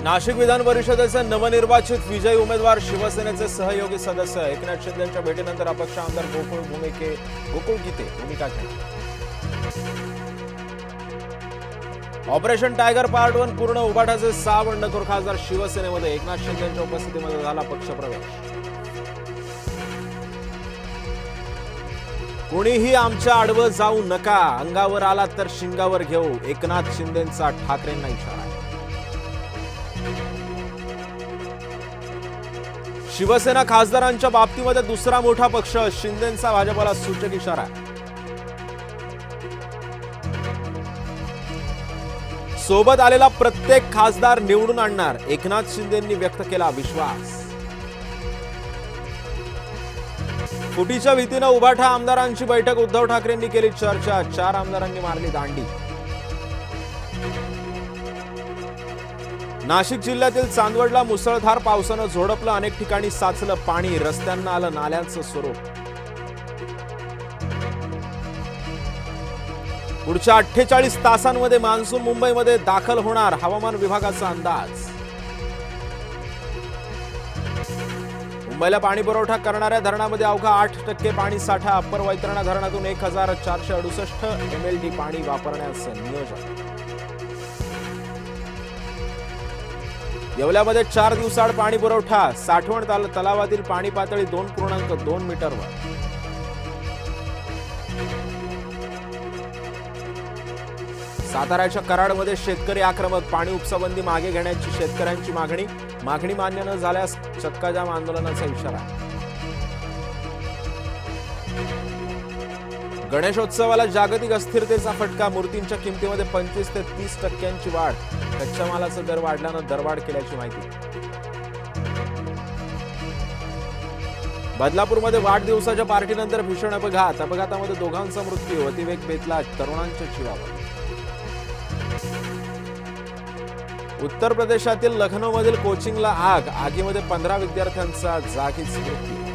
नाशिक विधान परिषदेचे नवनिर्वाचित विजयी उमेदवार शिवसेनेचे सहयोगी सदस्य एकनाथ शिंदेंच्या भेटीनंतर अपक्ष आमदार गोकुळ गीते भूमिका घेणार। ऑपरेशन टायगर पार्ट 1 पूर्ण उभाटाचे 6 बंडखोर खासदार शिवसेनेमध्ये एकनाथ शिंदेंच्या उपस्थितीमध्ये झाला पक्षप्रवेश। कोणीही आमच्या आडवं जाऊ नका, अंगावर आला तर शिंगावर घेऊ, एकनाथ शिंदेंचा ठाकरेंना इशारा। शिवसेना खासदारांच्या बाबतीमध्ये दुसरा मोठा पक्ष, शिंदेंचा भाजपला सूचक इशारा। सोबत आलेला प्रत्येक खासदार निवडून आणणार, एकनाथ शिंदेंनी व्यक्त केला विश्वास। फुटीच्या भीतीनं उभाठा आमदारांची बैठक, उद्धव ठाकरेंनी केली चर्चा, 4 आमदारांनी मारली दांडी। नाशिक जिल्ह्यातील चांदवडला मुसळधार पावसानं झोडपलं, अनेक ठिकाणी साचलं पाणी, रस्त्यांना आलं नाल्यांचं स्वरूप। पुढच्या 48 तासांमध्ये मान्सून मुंबईमध्ये दाखल होणार, हवामान विभागाचा अंदाज। मुंबईला पाणी पुरवठा करणाऱ्या धरणामध्ये अवघा 8% पाणी साठा, अप्पर वैतरणा धरणातून 1468 MLD पाणी वापरण्याचं नियोजन। येवल्यामध्ये 4 दिवसाआड पाणी पुरवठा, साठवण तलावातील पाणी पातळी 2.2 मीटरवर। साताऱ्याच्या कराडमध्ये शेतकरी आक्रमक, पाणी उपसाबंदी मागे घेण्याची शेतकऱ्यांची मागणी मान्य न झाल्यास चक्काजाम आंदोलनाचा इशारा। गणेशोत्सवाला जागतिक अस्थिरतेचा फटका, मूर्तींच्या किमतीमध्ये 25 ते 30% वाढ, कच्च्या मालाचा दर वाढल्यानं दरवाढ केल्याची माहिती। बदलापूरमध्ये वाढदिवसाच्या पार्टीनंतर भीषण अपघातामध्ये दोघांचा मृत्यू, अतिवेग बेतला तरुणांच्या जीवावर। उत्तर प्रदेशातील लखनौमधील कोचिंगला आग, आगीमध्ये 15 विद्यार्थ्यांचा जागीच मृत्यू।